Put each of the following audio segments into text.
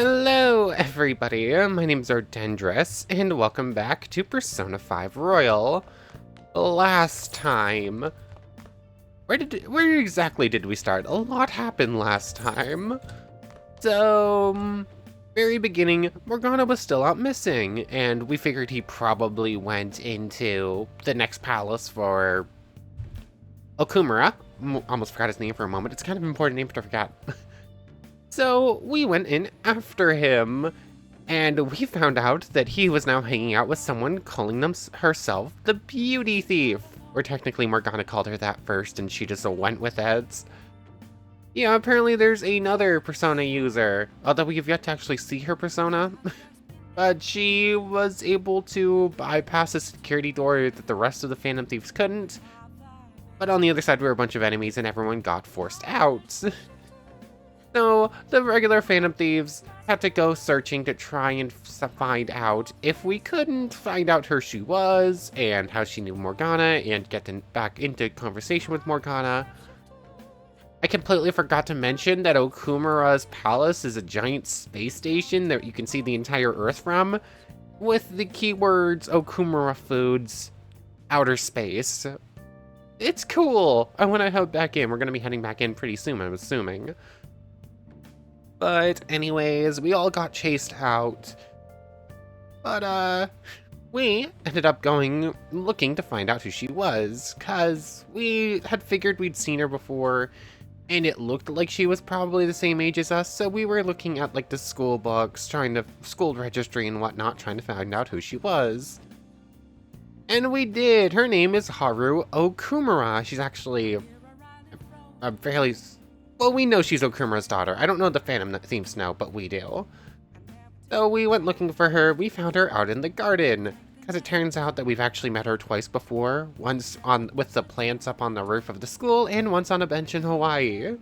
Hello, everybody. My name's Ardendris, and welcome back to Persona 5 Royal. Last time, where exactly did we start? A lot happened last time. So, very beginning, Morgana was still out missing, and we figured he probably went into the next palace for Okumura. Almost forgot his name for a moment. It's kind of an important name to forget. So we went in after him, and we found out that he was now hanging out with someone calling herself the Beauty Thief. Or technically Morgana called her that first, and she just went with it. Yeah, apparently there's another Persona user, although we have yet to actually see her Persona. But she was able to bypass a security door that the rest of the Phantom Thieves couldn't. But on the other side were a bunch of enemies, and everyone got forced out. So, the regular Phantom Thieves had to go searching to try and find out if we couldn't find out who she was, and how she knew Morgana, and get back into conversation with Morgana. I completely forgot to mention that Okumura's palace is a giant space station that you can see the entire Earth from, with the keywords Okumura Foods, outer space. It's cool! I want to head back in. We're going to be heading back in pretty soon, I'm assuming. But anyways, we all got chased out. But we ended up looking to find out who she was, cause we had figured we'd seen her before, and it looked like she was probably the same age as us, so we were looking at like the school books, school registry and whatnot, trying to find out who she was. And we did! Her name is Haru Okumura. She's actually a fairly... Well, we know she's Okumura's daughter. I don't know the Phantom Thieves know, but we do. So we went looking for her. We found her out in the garden. Because it turns out that we've actually met her twice before. Once with the plants up on the roof of the school, and once on a bench in Hawaii.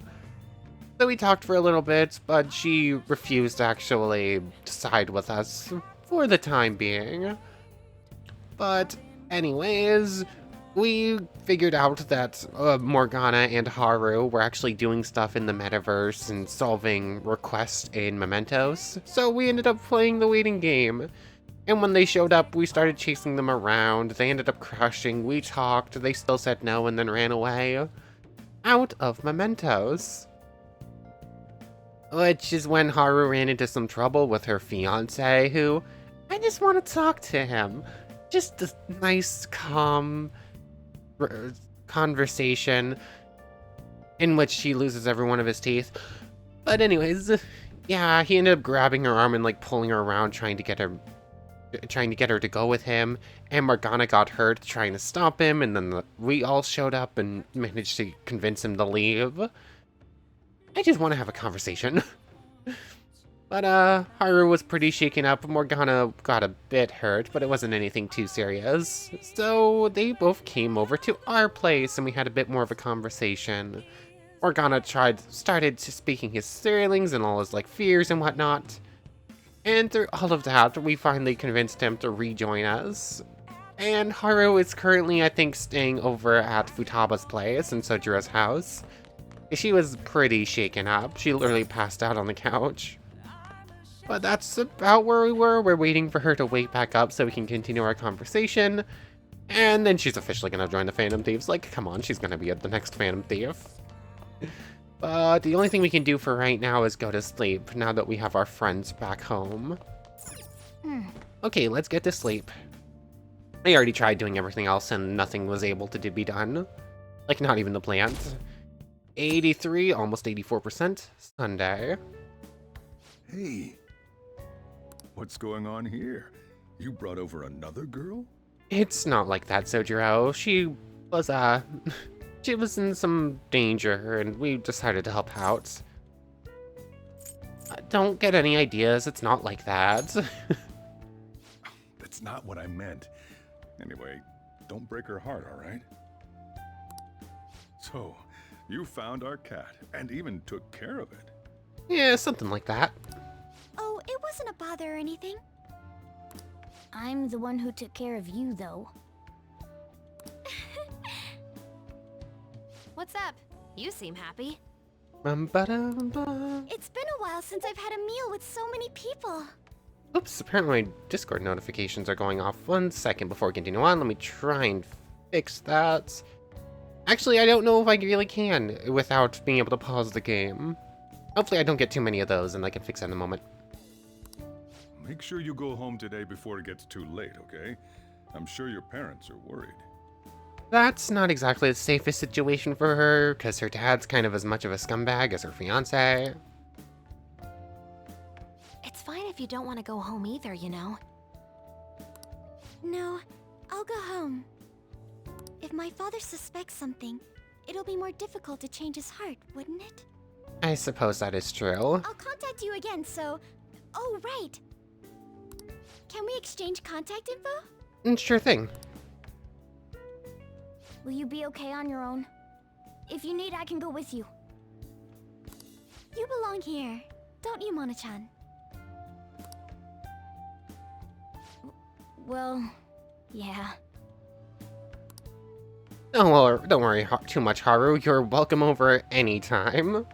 So we talked for a little bit, but she refused to actually side with us for the time being. But anyways, we figured out that Morgana and Haru were actually doing stuff in the metaverse and solving requests in mementos, so we ended up playing the waiting game. And when they showed up, we started chasing them around. They ended up crashing, we talked, they still said no and then ran away. Out of mementos. Which is when Haru ran into some trouble with her fiancé, who, I just want to talk to him. Just a nice, calm conversation in which she loses every one of his teeth. But anyways, yeah, he ended up grabbing her arm and like pulling her around, trying to get her to go with him. And Morgana got hurt trying to stop him, and then we all showed up and managed to convince him to leave. I just want to have a conversation. But Haru was pretty shaken up. Morgana got a bit hurt, but it wasn't anything too serious. So they both came over to our place, and we had a bit more of a conversation. Morgana started speaking his feelings and all his fears and whatnot. And through all of that, we finally convinced him to rejoin us. And Haru is currently, I think, staying over at Futaba's place in Sojira's house. She was pretty shaken up. She literally passed out on the couch. But that's about where we were. We're waiting for her to wake back up so we can continue our conversation. And then she's officially going to join the Phantom Thieves. Come on, she's going to be the next Phantom Thief. But the only thing we can do for right now is go to sleep, now that we have our friends back home. Okay, let's get to sleep. I already tried doing everything else and nothing was able to be done. Not even the plant. 83, almost 84%. Sunday. Hey. What's going on here? You brought over another girl? It's not like that, Sojiro. She was in some danger, and we decided to help out. Don't get any ideas, it's not like that. That's not what I meant. Anyway, don't break her heart, alright? So, you found our cat, and even took care of it. Yeah, something like that. Oh, it wasn't a bother or anything. I'm the one who took care of you, though. What's up? You seem happy. Bum-ba-dum-bum. It's been a while since I've had a meal with so many people. Oops, apparently my Discord notifications are going off. 1 second before we continue on. Let me try and fix that. Actually, I don't know if I really can without being able to pause the game. Hopefully I don't get too many of those and I can fix that in a moment. Make sure you go home today before it gets too late, okay? I'm sure your parents are worried. That's not exactly the safest situation for her, because her dad's kind of as much of a scumbag as her fiance. It's fine if you don't want to go home either, you know. No, I'll go home. If my father suspects something, it'll be more difficult to change his heart, wouldn't it? I suppose that is true. I'll contact you again, so... Oh, right. Can we exchange contact info? Sure thing. Will you be okay on your own? If you need, I can go with you. You belong here, don't you, Mona-chan? Well, yeah. Oh, don't worry too much, Haru. You're welcome over anytime.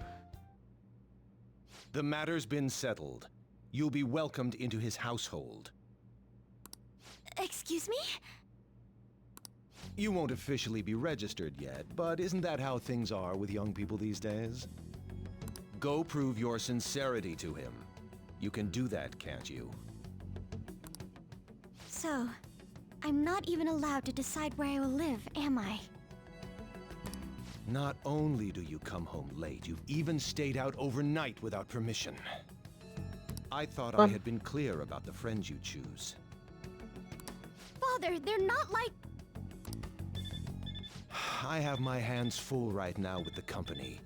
The matter's been settled. You'll be welcomed into his household. Excuse me? You won't officially be registered yet, but isn't that how things are with young people these days? Go prove your sincerity to him. You can do that, can't you? So, I'm not even allowed to decide where I will live, am I? Not only do you come home late, you've even stayed out overnight without permission. I thought I had been clear about the friends you choose. Father, they're not like... I have my hands full right now with the company.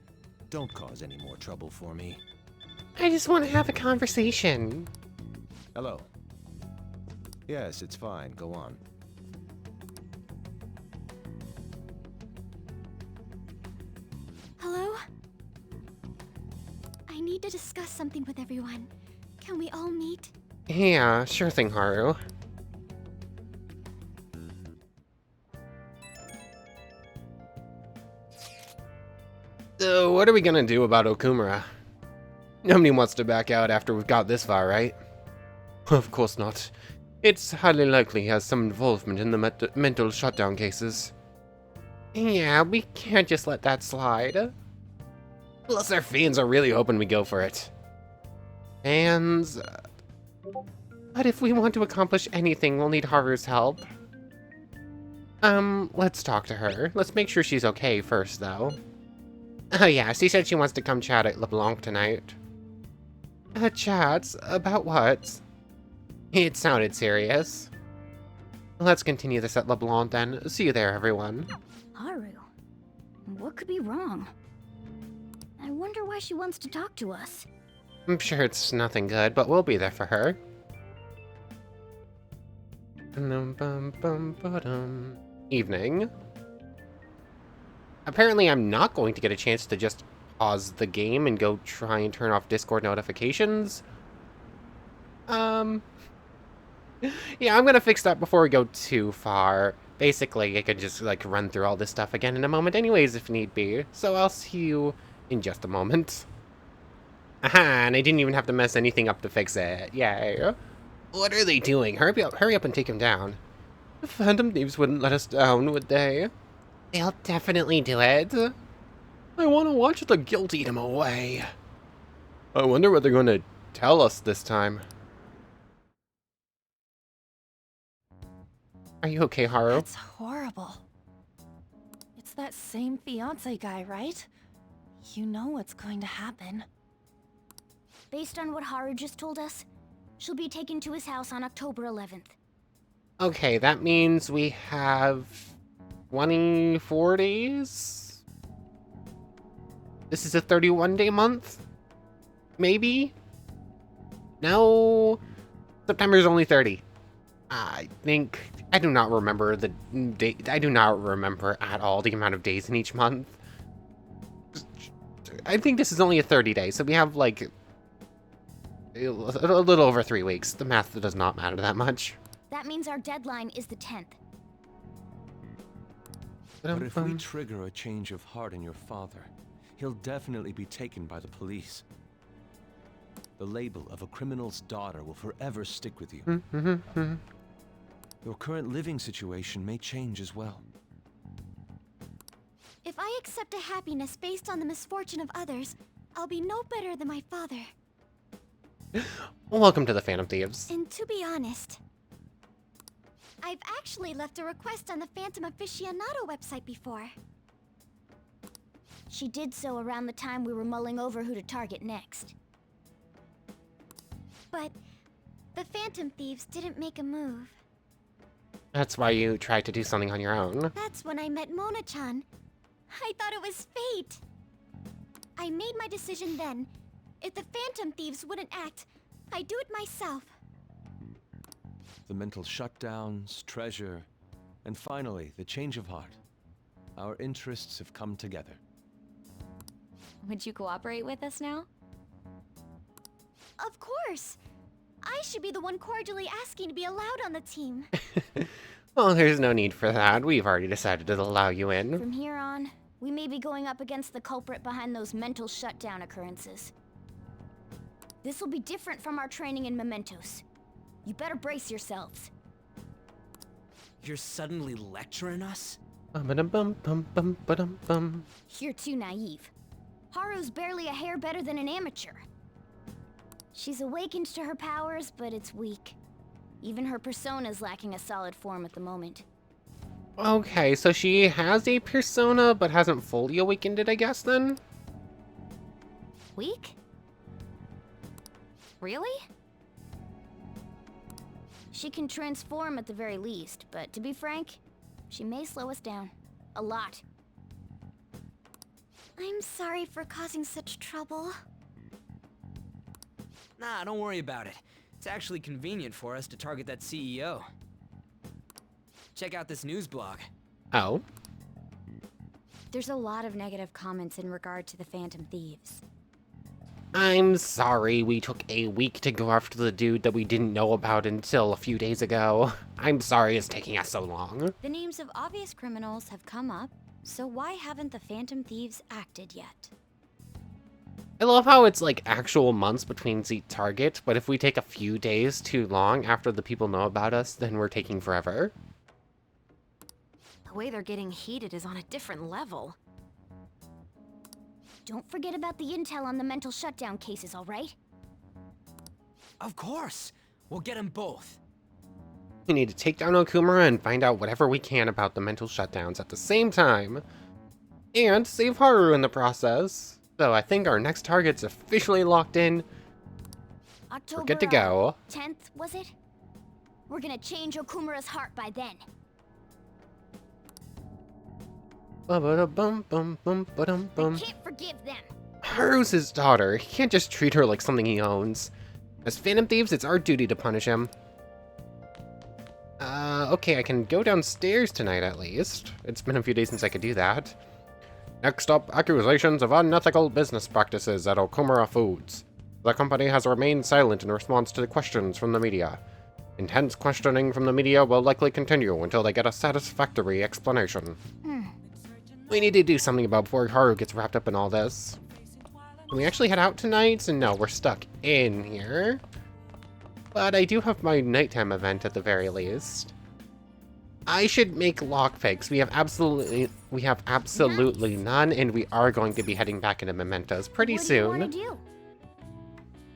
Don't cause any more trouble for me. I just want to have a conversation. Hello. Yes, it's fine. Go on. Hello? I need to discuss something with everyone. Can we all meet? Yeah, sure thing, Haru. So, what are we gonna do about Okumura? Nobody wants to back out after we've got this far, right? Of course not. It's highly likely he has some involvement in the mental shutdown cases. Yeah, we can't just let that slide. Plus, our fans are really hoping we go for it. Fans... But if we want to accomplish anything, we'll need Haru's help. Let's talk to her. Let's make sure she's okay first, though. Oh yeah, she said she wants to come chat at LeBlanc tonight. Chat? About what? It sounded serious. Let's continue this at LeBlanc then. See you there, everyone. Haru? What could be wrong? I wonder why she wants to talk to us. I'm sure it's nothing good, but we'll be there for her. Evening. Apparently I'm not going to get a chance to just pause the game and go try and turn off Discord notifications. Yeah, I'm gonna fix that before we go too far. Basically, I could just, like, run through all this stuff again in a moment anyways if need be. So I'll see you in just a moment. Aha, and I didn't even have to mess anything up to fix it. Yay. What are they doing? Hurry up and take him down. The Phantom Thieves wouldn't let us down, would they? They'll definitely do it. I want to watch the guilt eat him away. I wonder what they're going to tell us this time. Are you okay, Haru? That's horrible. It's that same fiancé guy, right? You know what's going to happen. Based on what Haru just told us, she'll be taken to his house on October 11th. Okay, that means we have 24 days? This is a 31-day month? Maybe? No. September's only 30. I do not remember the date. I do not remember at all the amount of days in each month. I think this is only a 30 day, so we have like a little over 3 weeks. The math does not matter that much. That means our deadline is the 10th. But if we trigger a change of heart in your father, he'll definitely be taken by the police. The label of a criminal's daughter will forever stick with you. Your current living situation may change as well. If I accept a happiness based on the misfortune of others, I'll be no better than my father. Welcome to the Phantom Thieves. And to be honest, I've actually left a request on the Phantom Aficionado website before. She did so around the time we were mulling over who to target next. But the Phantom Thieves didn't make a move. That's why you tried to do something on your own. That's when I met Mona-chan. I thought it was fate. I made my decision then. If the Phantom Thieves wouldn't act, I'd do it myself. The mental shutdowns, treasure, and finally, the change of heart. Our interests have come together. Would you cooperate with us now? Of course. I should be the one cordially asking to be allowed on the team. Well, there's no need for that. We've already decided to allow you in. From here on, we may be going up against the culprit behind those mental shutdown occurrences. This will be different from our training in Mementos. You better brace yourselves. You're suddenly lecturing us? Bum-ba-dum-bum-bum-ba-dum-bum. You're too naive. Haru's barely a hair better than an amateur. She's awakened to her powers, but it's weak. Even her persona's lacking a solid form at the moment. Okay, so she has a persona, but hasn't fully awakened it, I guess, then? Weak? Really? She can transform at the very least, but to be frank, she may slow us down. A lot. I'm sorry for causing such trouble. Nah, don't worry about it. It's actually convenient for us to target that CEO. Check out this news blog. Oh. There's a lot of negative comments in regard to the Phantom Thieves. I'm sorry we took a week to go after the dude that we didn't know about until a few days ago. I'm sorry it's taking us so long. The names of obvious criminals have come up, so why haven't the Phantom Thieves acted yet? I love how it's like actual months between each target, but if we take a few days too long after the people know about us, then we're taking forever. The way they're getting heated is on a different level. Don't forget about the intel on the mental shutdown cases, all right? Of course! We'll get them both. We need to take down Okumura and find out whatever we can about the mental shutdowns at the same time. And save Haru in the process. So I think our next target's officially locked in. October, We're good to go. 10th, was it? We're gonna change Okumura's heart by then. Ba-ba-da-bum-bum-bum-ba-dum-bum. I can't forgive them. Haru's his daughter. He can't just treat her like something he owns. As Phantom Thieves, it's our duty to punish him. Okay, I can go downstairs tonight at least. It's been a few days since I could do that. Next up, accusations of unethical business practices at Okumura Foods. The company has remained silent in response to the questions from the media. Intense questioning from the media will likely continue until they get a satisfactory explanation. We need to do something about before Haru gets wrapped up in all this. Can we actually head out tonight? And no, we're stuck in here. But I do have my nighttime event at the very least. I should make lockpicks. We have absolutely none, and we are going to be heading back into Mementos pretty soon. What do you want to do?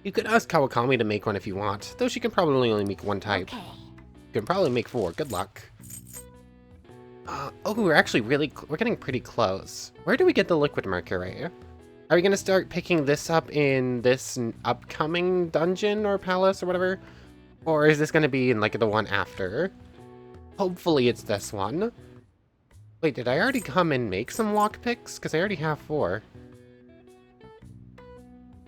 You could ask Kawakami to make one if you want, though she can probably only make one type. Okay. You can probably make 4. Good luck. Oh, we're actually we're getting pretty close. Where do we get the liquid mercury? Are we gonna start picking this up in this upcoming dungeon or palace or whatever? Or is this gonna be in like the one after? Hopefully it's this one. Wait, did I already come and make some lockpicks? Because I already have 4.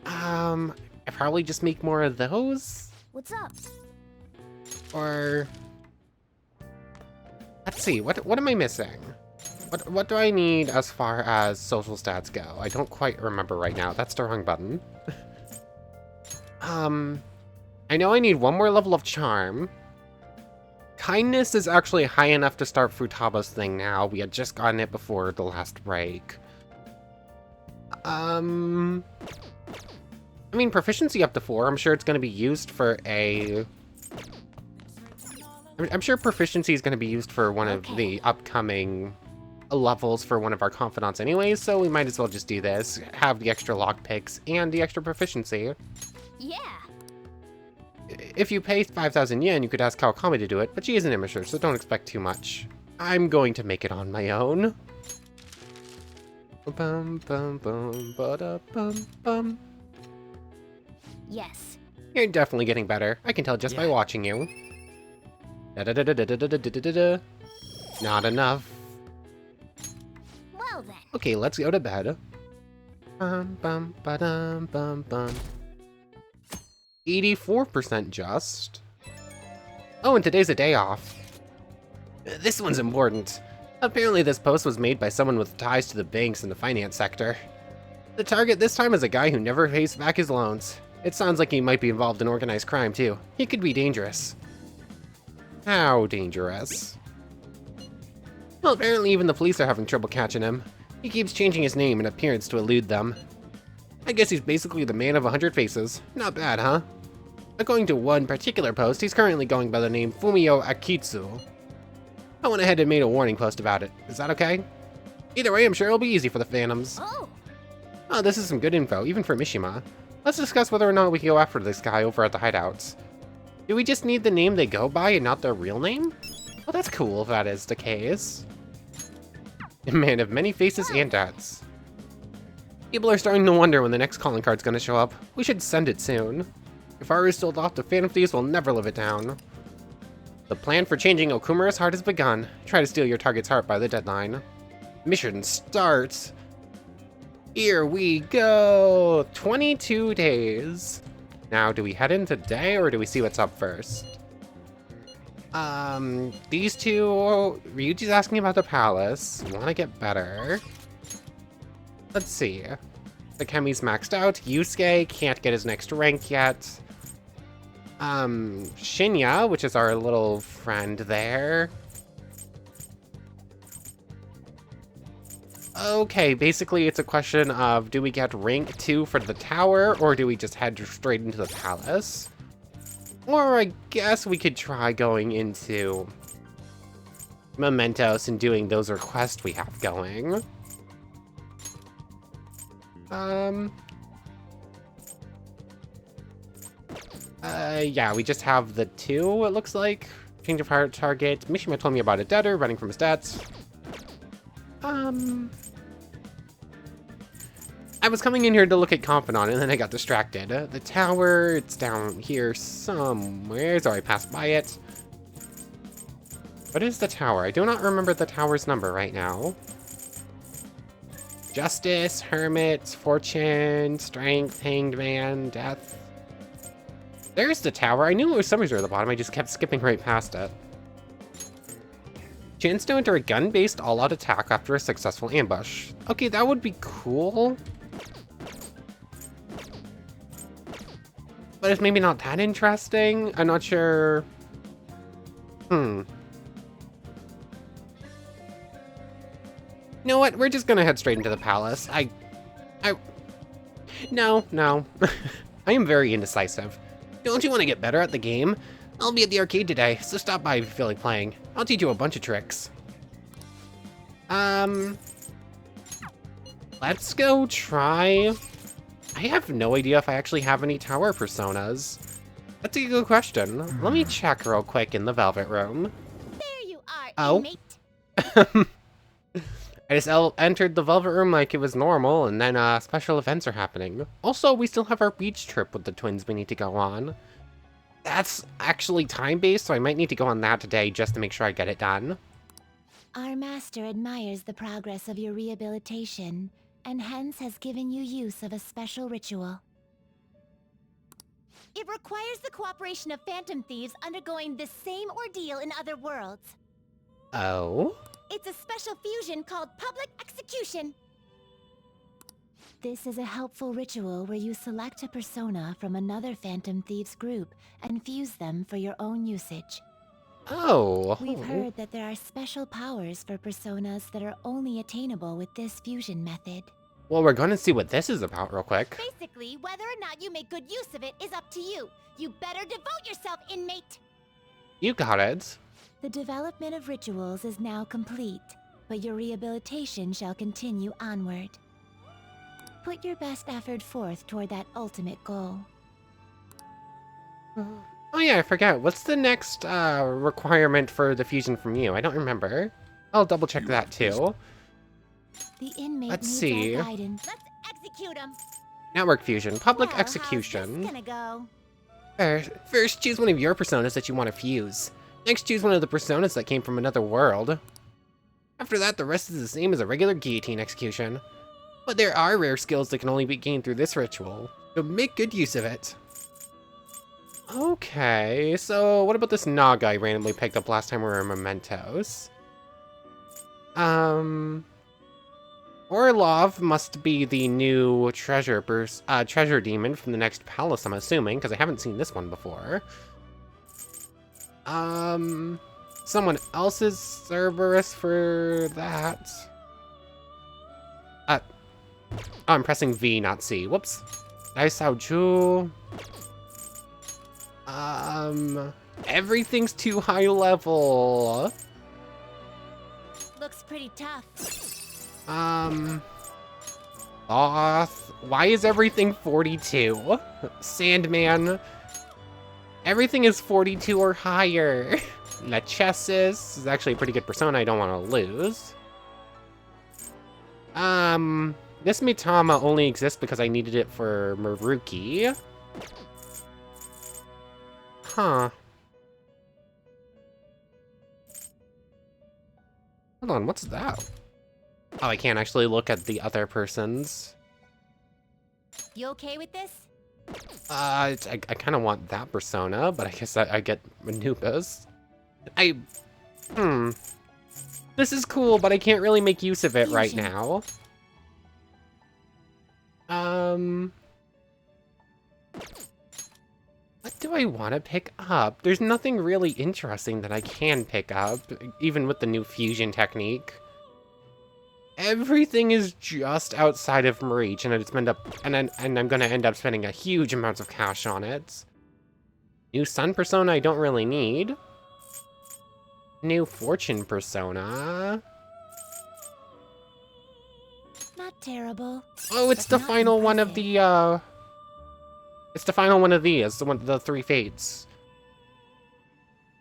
I probably just make more of those? What's up? Or... Let's see, what am I missing? What do I need as far as social stats go? I don't quite remember right now. That's the wrong button. I know I need 1 more level of charm. Kindness is actually high enough to start Futaba's thing now. We had just gotten it before the last break. I mean, proficiency up to 4. I'm sure it's going to be used for a... I'm sure proficiency is going to be used for one of the upcoming levels for one of our confidants anyways, so we might as well just do this. Have the extra lockpicks and the extra proficiency. Yeah. If you pay 5,000 yen, you could ask Kawakami to do it, but she is an amateur, so don't expect too much. I'm going to make it on my own. Bum, bum, bum, ba-da, bum, bum. Yes. You're definitely getting better. I can tell just by watching you. Da-da-da-da-da-da-da-da-da-da. Not enough. Well then. Okay, let's go to bed. Bum, bum, ba-dum, bum, bum. 84% just. Oh, and today's a day off. This one's important. Apparently this post was made by someone with ties to the banks and the finance sector. The target this time is a guy who never pays back his loans. It sounds like he might be involved in organized crime too. He could be dangerous. How dangerous? Well, apparently even the police are having trouble catching him. He keeps changing his name and appearance to elude them. I guess he's basically the man of 100 faces. Not bad, huh? According to one particular post, he's currently going by the name Fumio Akitsu. I went ahead and made a warning post about it. Is that okay? Either way, I'm sure it'll be easy for the Phantoms. Oh, this is some good info, even for Mishima. Let's discuss whether or not we can go after this guy over at the hideouts. Do we just need the name they go by and not their real name? Well, that's cool if that is the case. A man of many faces and deaths. People are starting to wonder when the next calling card's gonna show up. We should send it soon. If Haru is still off, the Phantom Thieves will never live it down. The plan for changing Okumura's heart has begun. Try to steal your target's heart by the deadline. Mission starts. Here we go! 22 days. Now, do we head in today or do we see what's up first? These two... Ryuji's asking about the palace. Wanna get better. Let's see. Takemi's maxed out. Yusuke can't get his next rank yet. Shinya, which is our little friend there. Okay, basically it's a question of do we get rank 2 for the tower, or do we just head straight into the palace? Or I guess we could try going into Mementos and doing those requests we have going. Yeah, we just have the 2, it looks like. Change of heart target. Mishima told me about a debtor running from his debts. I was coming in here to look at Confidant, and then I got distracted. The tower, it's down here somewhere, so I passed by it. What is the tower? I do not remember the tower's number right now. Justice, Hermit, Fortune, Strength, Hanged Man, Death. There's the tower. I knew it was somewhere at the bottom, I just kept skipping right past it. Chance to enter a gun-based all-out attack after a successful ambush. Okay, that would be cool. But it's maybe not that interesting. I'm not sure. You know what? We're just gonna head straight into the palace. No. I am very indecisive. Don't you want to get better at the game? I'll be at the arcade today, so stop by if you feel like playing. I'll teach you a bunch of tricks. Let's go try... I have no idea if I actually have any tower personas. That's a good question. Let me check real quick in the Velvet Room. There you are, Oh. inmate. I just entered the Velvet Room like it was normal, and then special events are happening. Also, we still have our beach trip with the twins we need to go on. That's actually time-based, so I might need to go on that today just to make sure I get it done. Our master admires the progress of your rehabilitation, and hence has given you use of a special ritual. It requires the cooperation of Phantom Thieves undergoing the same ordeal in other worlds. Oh? It's a special fusion called Public Execution. This is a helpful ritual where you select a persona from another Phantom Thieves group and fuse them for your own usage. Oh. We've heard that there are special powers for personas that are only attainable with this fusion method. Well, we're gonna see what this is about real quick. Basically, whether or not you make good use of it is up to you. You better devote yourself, inmate! You got it. The development of rituals is now complete, but your rehabilitation shall continue onward. Put your best effort forth toward that ultimate goal. Oh yeah, I forgot. What's the next requirement for the fusion from you? I don't remember. I'll double check that too. The inmate Let's needs see. our guidance. Let's execute him! Network fusion, public Well, execution. How's this gonna go? First, choose one of your personas that you want to fuse. Next, choose one of the personas that came from another world. After that, the rest is the same as a regular guillotine execution. But there are rare skills that can only be gained through this ritual, so make good use of it. Okay, so what about this Naga I randomly picked up last time we were in Mementos? Orlov must be the new treasure demon from the next palace, I'm assuming, because I haven't seen this one before. Someone else's Cerberus for that. Oh, I'm pressing V, not C. Whoops. Daisao-ju. Everything's too high level. Looks pretty tough. Oth. Why is everything 42? Sandman. Everything is 42 or higher. Lachesis is actually a pretty good persona I don't want to lose. This Mitama only exists because I needed it for Maruki. Huh. Hold on, what's that? Oh, I can't actually look at the other person's. You okay with this? I kind of want that persona, but I guess I get Anubis. This is cool, but I can't really make use of it right now. What do I want to pick up? There's nothing really interesting that I can pick up, even with the new fusion technique. Everything is just outside of reach, and I'm gonna end up spending a huge amounts of cash on it. New Sun persona I don't really need. New Fortune persona. Not terrible. Oh, it's the Not final one of impressive. the it's the final one of these, the 3 fates.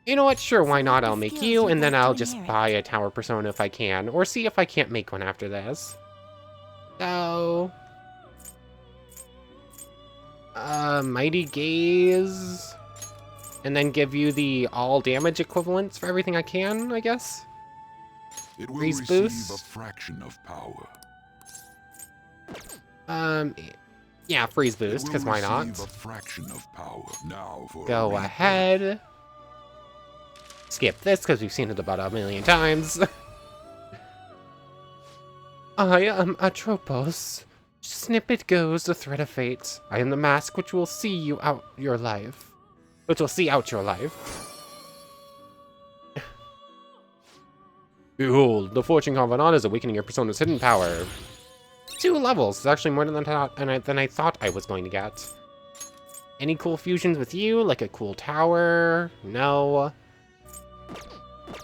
You know what? Sure, why not? I'll make you, and then I'll just buy a tower persona if I can, or see if I can't make one after this. So, Mighty Gaze, and then give you the all damage equivalents for everything I can, I guess. It will Freeze receive boost. a fraction of power. Yeah, freeze It boost, will because why not? receive a fraction of power. Now for a Go replay. ahead. Skip this, because we've seen it about a million times. I am Atropos. Snippet goes the thread of fate. I am the mask which will see you out your life. Which will see out your life. Behold, the Fortune Confidant is awakening your persona's hidden power. 2 levels. It's actually more than I thought I was going to get. Any cool fusions with you? Like a cool tower? No.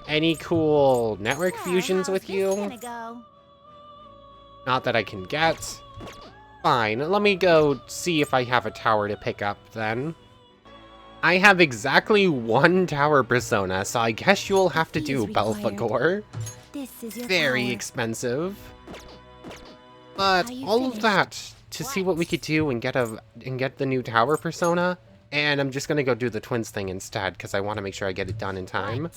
Any cool network fusions with you? Gonna go. Not that I can get. Fine, let me go see if I have a tower to pick up then. I have exactly 1 tower persona, so I guess you'll have to do Fees required. Belphegor. This is your Very power. expensive. But Are you all of finished? that to see what we could do and get the new tower persona, and I'm just gonna go do the twins thing instead because I want to make sure I get it done in time.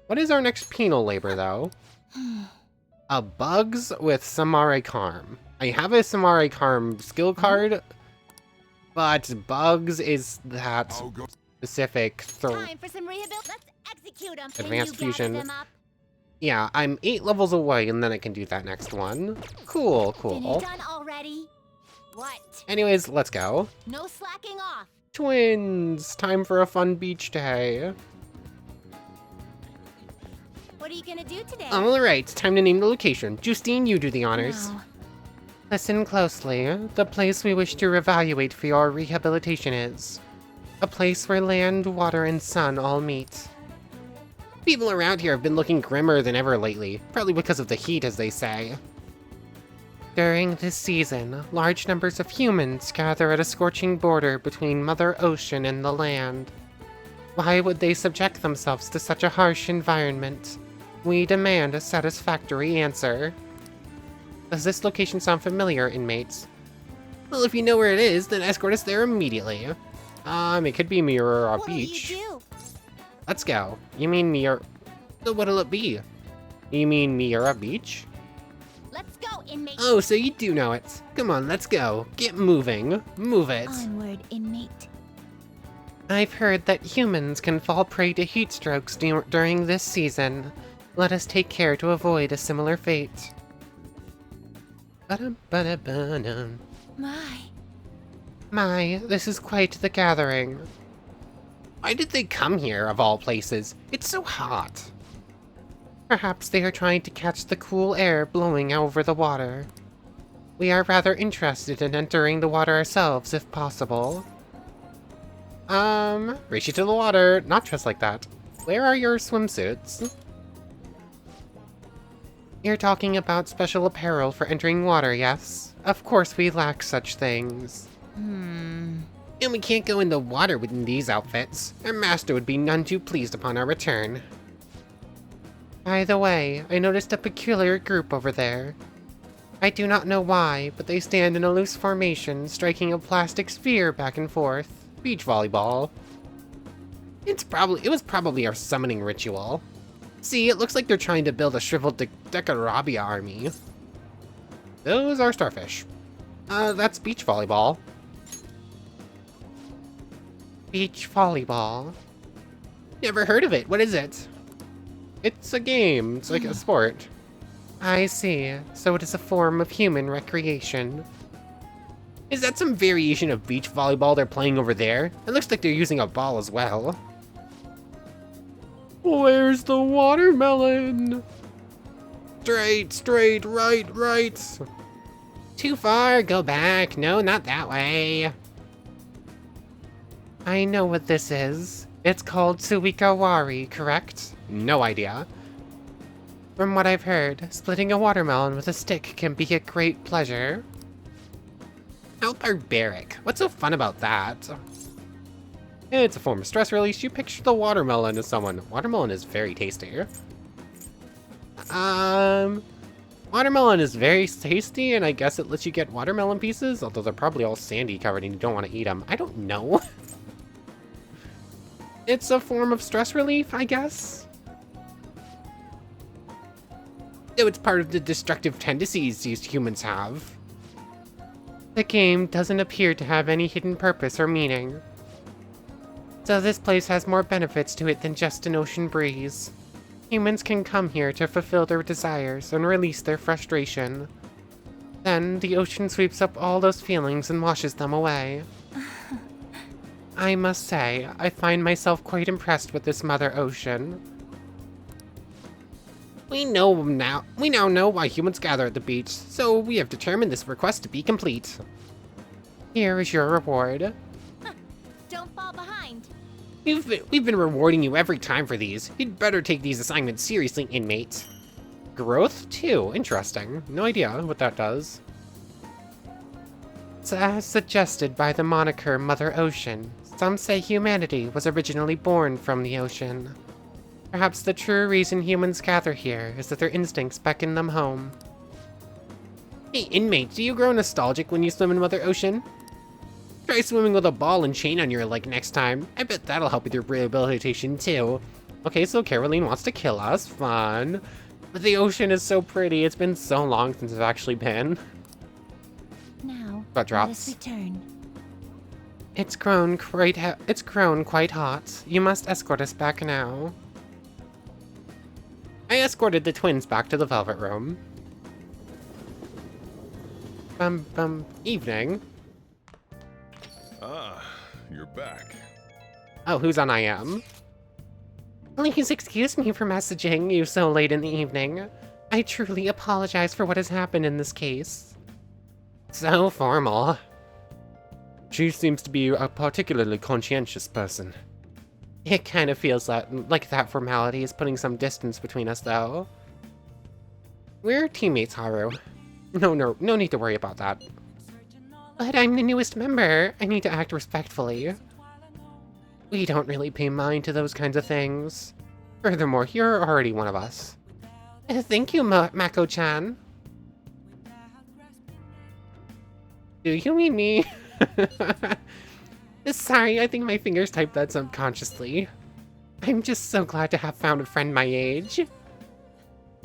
What is our next penal labor though? A Bugs with Samare Karm. I have a Samare Karm skill card, but Bugs is that I'll go. specific Time for some rehabilitation. Let's execute them. Advanced fusion. Them up. Yeah, I'm 8 levels away and then I can do that next one. Cool, cool. Done already? What? Anyways, let's go. No slacking off. Twins! Time for a fun beach day. What are you gonna do today? Alright, time to name the location. Justine, you do the honors. Now, Listen closely. The place we wish to evaluate for your rehabilitation is a place where land, water, and sun all meet. People around here have been looking grimmer than ever lately, probably because of the heat, as they say. During this season, large numbers of humans gather at a scorching border between Mother Ocean and the land. Why would they subject themselves to such a harsh environment? We demand a satisfactory answer. Does this location sound familiar, inmates? Well, if you know where it is, then escort us there immediately. It could be Mirror Beach. What'll you Let's go. You mean Mirror... So what'll it be? You mean Mirror Beach? do? Let's go, inmate. Oh, so you do know it. Come on, let's go. Get moving. Move it. Onward, inmate. I've heard that humans can fall prey to heat strokes during this season. Let us take care to avoid a similar fate. Ba-dum-ba-da-ba-dum. My, this is quite the gathering. Why did they come here, of all places? It's so hot. Perhaps they are trying to catch the cool air blowing over the water. We are rather interested in entering the water ourselves, if possible. Race you to the water. Not just like that. Where are your swimsuits? You're talking about special apparel for entering water, yes? Of course we lack such things. And we can't go in the water within these outfits. Our master would be none too pleased upon our return. By the way, I noticed a peculiar group over there. I do not know why, but they stand in a loose formation, striking a plastic sphere back and forth. Beach volleyball. It was probably our summoning ritual. See, it looks like they're trying to build a shriveled Decarabia army. Those are starfish. That's beach volleyball. Beach volleyball. Never heard of it. What is it? It's a game. It's like a sport. I see. So it is a form of human recreation. Is that some variation of beach volleyball they're playing over there? It looks like they're using a ball as well. Where's the watermelon? Straight, right. Too far, go back. No, not that way. I know what this is. It's called Suikawari, correct? No idea. From what I've heard, splitting a watermelon with a stick can be a great pleasure. How barbaric. What's so fun about that? It's a form of stress release. You picture the watermelon as someone. Watermelon is very tasty. Watermelon is very tasty, and I guess it lets you get watermelon pieces, although they're probably all sandy covered and you don't want to eat them. I don't know. It's a form of stress relief, I guess? Though it's part of the destructive tendencies these humans have. The game doesn't appear to have any hidden purpose or meaning. So this place has more benefits to it than just an ocean breeze. Humans can come here to fulfill their desires and release their frustration. Then the ocean sweeps up all those feelings and washes them away. I must say, I find myself quite impressed with this Mother Ocean. We now know why humans gather at the beach, so we have determined this request to be complete. Here is your reward. Don't fall behind. We've been rewarding you every time for these. You'd better take these assignments seriously, inmate. Growth, too. Interesting. No idea what that does. It's as suggested by the moniker Mother Ocean. Some say humanity was originally born from the ocean. Perhaps the true reason humans gather here is that their instincts beckon them home. Hey, inmate, do you grow nostalgic when you swim in Mother Ocean? Try swimming with a ball and chain on your leg next time. I bet that'll help with your rehabilitation too. Okay, so Caroline wants to kill us. Fun. But the ocean is so pretty. It's been so long since I've actually been. Now, That let drops. us return. It's grown quite hot. You must escort us back now. I escorted the twins back to the Velvet Room. Evening. Ah, you're back. Oh, who's on I am? Please excuse me for messaging you so late in the evening. I truly apologize for what has happened in this case. So formal. She seems to be a particularly conscientious person. It kind of feels like that formality is putting some distance between us, though. We're teammates, Haru. No need to worry about that. But I'm the newest member. I need to act respectfully. We don't really pay mind to those kinds of things. Furthermore, you're already one of us. Thank you, Mako-chan. Do you mean me? Sorry, I think my fingers typed that subconsciously. I'm just so glad to have found a friend my age.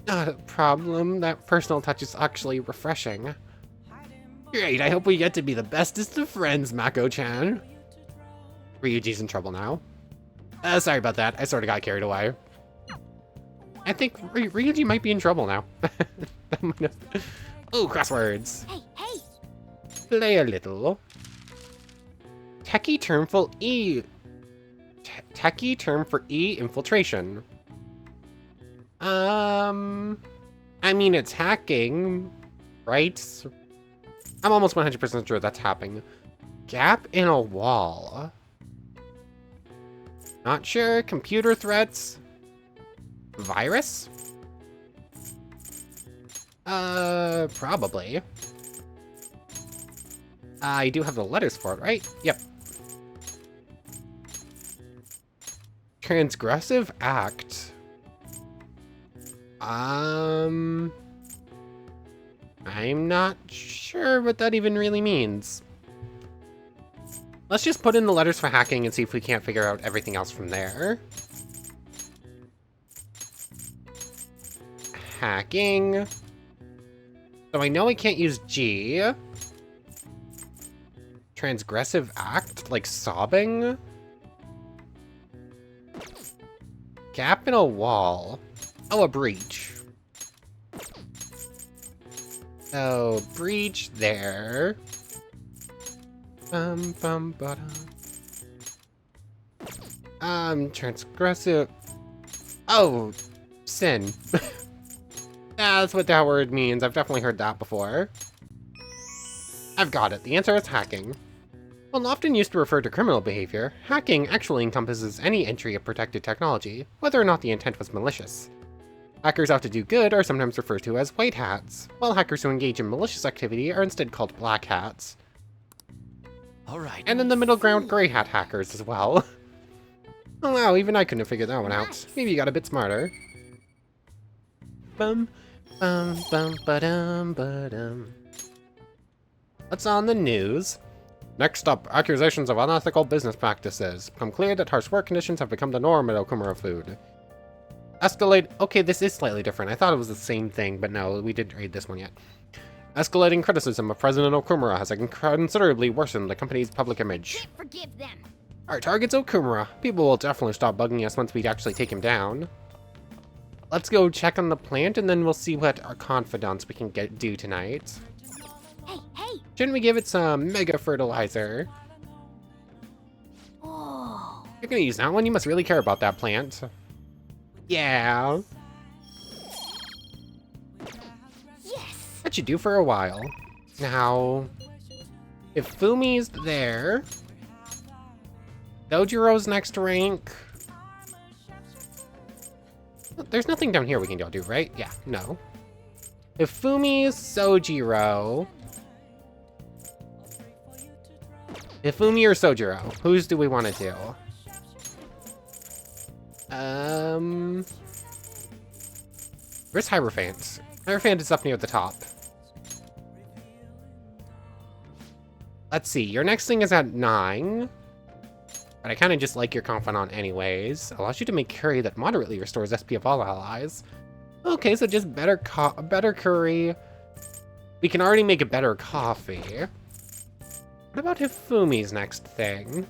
Not a problem. That personal touch is actually refreshing. Great, I hope we get to be the bestest of friends, Mako-chan. Ryuji's in trouble now. Sorry about that. I sort of got carried away. I think Ryuji might be in trouble now. Oh, crosswords. Hey, hey! Play a little. Techie term for infiltration. I mean, it's hacking, right? I'm almost 100% sure that's happening. Gap in a wall. Not sure. Computer threats. Virus? Probably. I do have the letters for it, right? Yep. Transgressive act. I'm not sure what that even really means. Let's just put in the letters for hacking and see if we can't figure out everything else from there. Hacking. So I know I can't use G. Transgressive act? Like sobbing? Gap in a wall. Oh, a breach. So, breach there. Transgressive. Oh, sin. That's what that word means. I've definitely heard that before. I've got it. The answer is hacking. While often used to refer to criminal behavior, hacking actually encompasses any entry of protected technology, whether or not the intent was malicious. Hackers out to do good are sometimes referred to as white hats, while hackers who engage in malicious activity are instead called black hats. Alright. And in the middle ground, gray hat hackers as well. Oh wow, even I couldn't have figured that one out. Maybe you got a bit smarter. Bum, bum, bum, ba-dum, ba-dum. What's on the news? Next up, accusations of unethical business practices. Become clear that harsh work conditions have become the norm at Okumura Food. Escalate. Okay, this is slightly different. I thought it was the same thing, but no, we didn't read this one yet. Escalating criticism of President Okumura has considerably worsened the company's public image. Can't forgive them. Our target's Okumura. People will definitely stop bugging us once we actually take him down. Let's go check on the plant, and then we'll see what our confidants we can do tonight. Hey, hey! Shouldn't we give it some mega fertilizer? Oh. You're gonna use that one? You must really care about that plant. Yeah. Yes! That should do for a while. Now, if Fumi's there, Dojiro's next rank. There's nothing down here we can go do, right? Yeah, no. If Fumi's Sojiro. If Fumi or Sojiro, whose do we want to do? Where's Hierophant? Hierophant is up near the top. Let's see, your next thing is at 9. But I kind of just like your Confidant anyways. Allows you to make curry that moderately restores SP of all allies. Okay, so just better curry. We can already make a better coffee. What about Hifumi's next thing?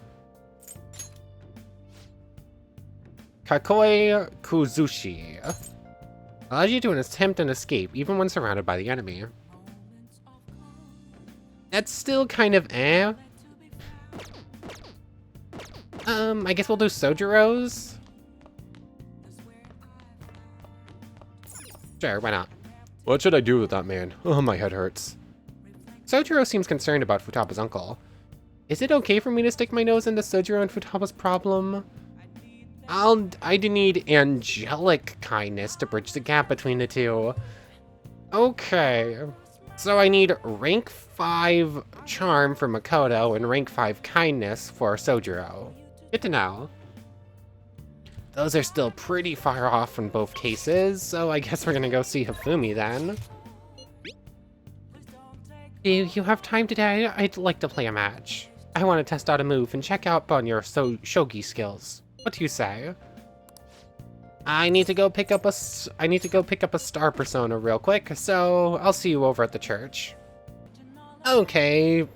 Kakoi Kuzushi. Allows you to attempt an escape even when surrounded by the enemy. That's still kind of eh. I guess we'll do Sojiro's. Sure, why not? What should I do with that man? Oh, my head hurts. Sojiro seems concerned about Futaba's uncle. Is it okay for me to stick my nose into Sojiro and Futaba's problem? I'd need angelic kindness to bridge the gap between the two. Okay. So I need rank 5 charm for Makoto and rank 5 kindness for Sojiro. Good to know. Those are still pretty far off in both cases, so I guess we're gonna go see Hifumi then. Do you have time today? I'd like to play a match. I want to test out a move and check out on your shogi skills. What do you say? I need to go pick up a star persona real quick, so I'll see you over at the church. Okay,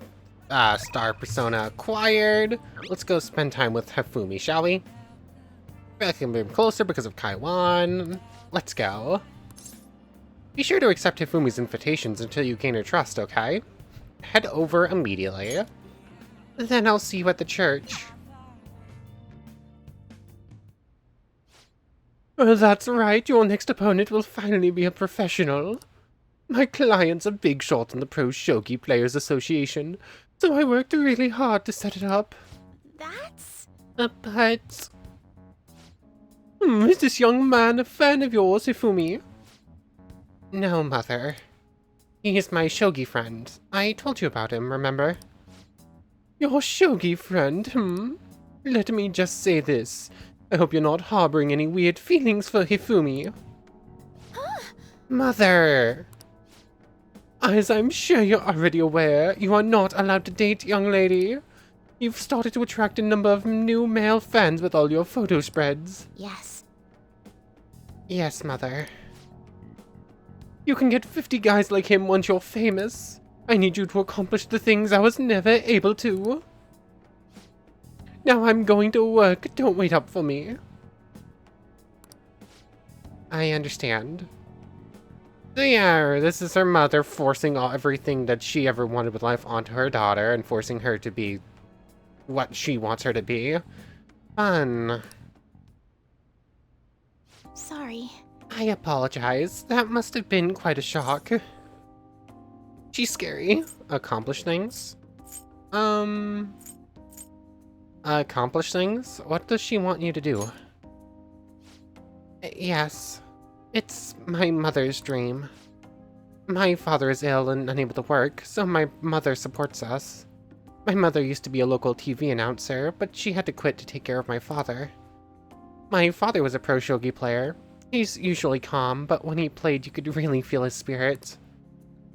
star persona acquired. Let's go spend time with Hifumi, shall we? I can move closer because of Kaiwan. Let's go. Be sure to accept Hifumi's invitations until you gain her trust, okay? Head over immediately. Then I'll see you at the church. Oh, that's right, your next opponent will finally be a professional. My client's a big shot in the Pro Shogi Players Association, so I worked really hard to set it up. That's... But... is this young man a fan of yours, Hifumi? No, Mother. He's my shogi friend. I told you about him, remember? Your shogi friend, Let me just say this. I hope you're not harboring any weird feelings for Hifumi. Mother! As I'm sure you're already aware, you are not allowed to date, young lady. You've started to attract a number of new male fans with all your photo spreads. Yes. Yes, Mother. You can get 50 guys like him once you're famous. I need you to accomplish the things I was never able to. Now I'm going to work. Don't wait up for me. I understand. So yeah, this is her mother forcing everything that she ever wanted with life onto her daughter and forcing her to be what she wants her to be. Fun. Sorry. I apologize. That must have been quite a shock. She's scary. Accomplish things? Accomplish things? What does she want you to do? Yes. It's my mother's dream. My father is ill and unable to work, so my mother supports us. My mother used to be a local TV announcer, but she had to quit to take care of my father. My father was a pro shogi player. He's usually calm, but when he played you could really feel his spirit.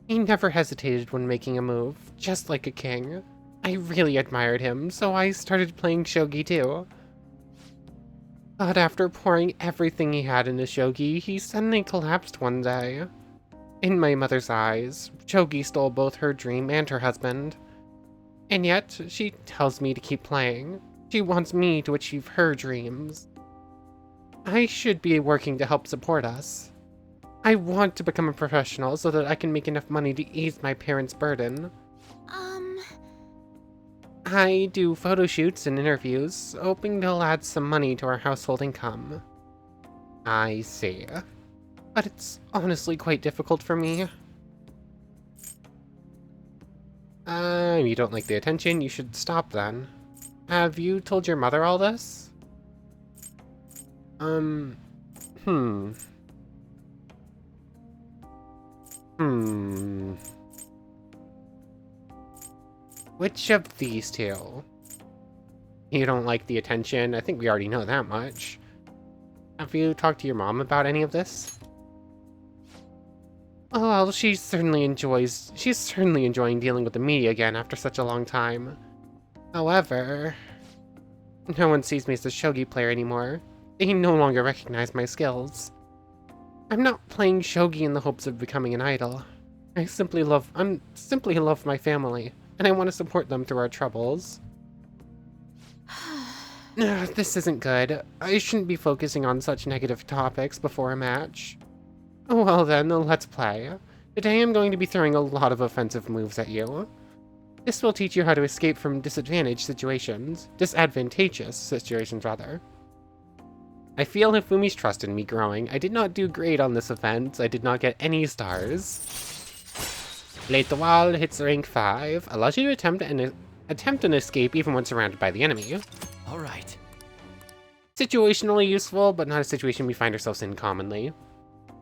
He never hesitated when making a move, just like a king. I really admired him, so I started playing shogi too. But after pouring everything he had into shogi, he suddenly collapsed one day. In my mother's eyes, shogi stole both her dream and her husband. And yet, she tells me to keep playing. She wants me to achieve her dreams. I should be working to help support us. I want to become a professional so that I can make enough money to ease my parents' burden. I do photo shoots and interviews, hoping they'll add some money to our household income. I see. But it's honestly quite difficult for me. You don't like the attention, you should stop then. Have you told your mother all this? Which of these two? You don't like the attention? I think we already know that much. Have you talked to your mom about any of this? Oh, well, she's certainly enjoying dealing with the media again after such a long time. However, no one sees me as a shogi player anymore. They no longer recognize my skills. I'm not playing shogi in the hopes of becoming an idol. I simply love my family, and I want to support them through our troubles. This isn't good. I shouldn't be focusing on such negative topics before a match. Well then, let's play. Today I'm going to be throwing a lot of offensive moves at you. This will teach you how to escape from disadvantageous situations rather. I feel Hifumi's trust in me growing. I did not do great on this event. I did not get any stars. L'étoile hits rank 5, allows you to attempt an escape even when surrounded by the enemy. All right. Situationally useful, but not a situation we find ourselves in commonly.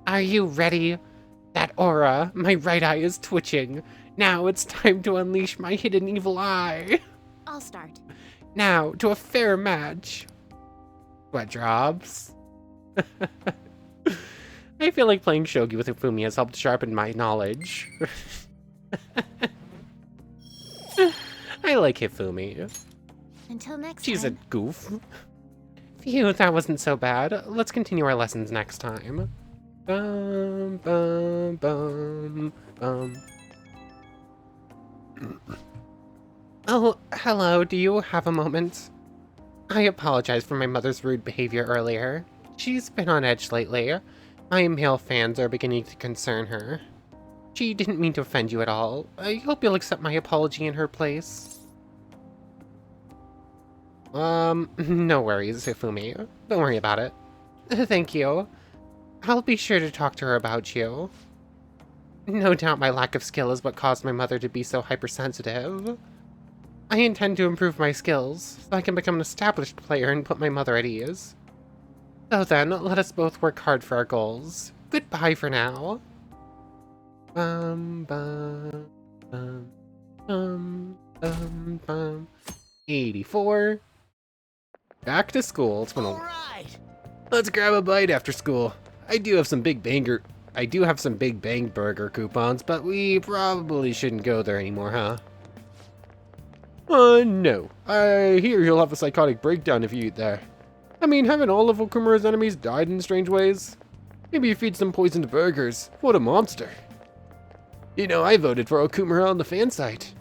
Are you ready? That aura, my right eye is twitching. Now it's time to unleash my hidden evil eye. I'll start. Now, to a fair match. Sweat drops. I feel like playing shogi with Ifumi has helped sharpen my knowledge. I like Hifumi. Until next She's a time. goof. Phew, that wasn't so bad. Let's continue our lessons next time. Bum, bum, bum, bum. Oh, hello, do you have a moment? I apologize for my mother's rude behavior earlier. She's been on edge lately. My male fans are beginning to concern her. She didn't mean to offend you at all. I hope you'll accept my apology in her place. No worries, Ifumi. Don't worry about it. Thank you. I'll be sure to talk to her about you. No doubt my lack of skill is what caused my mother to be so hypersensitive. I intend to improve my skills, so I can become an established player and put my mother at ease. So then, let us both work hard for our goals. Goodbye for now. Bum, bum, bum, bum, bum, bum. 84. Back to school. It's been a... Right. Let's grab a bite after school. I do have some Big Bang Burger coupons, but we probably shouldn't go there anymore, huh? No. I hear you'll have a psychotic breakdown if you eat there. I mean, haven't all of Okumura's enemies died in strange ways? Maybe you feed some poisoned burgers. What a monster. You know, I voted for Okumura on the fan site.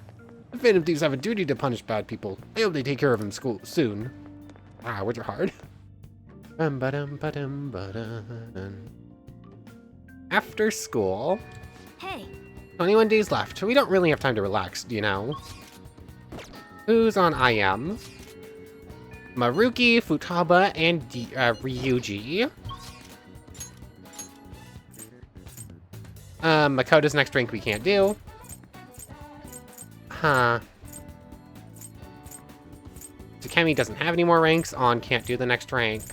The Phantom Thieves have a duty to punish bad people. I hope they take care of him soon. Ah, words are hard. After school. Hey, 21 days left. We don't really have time to relax, you know. Who's on IM? Maruki, Futaba, and Ryuji. Makoto's next rank we can't do. Huh. Takemi doesn't have any more ranks. On can't do the next rank.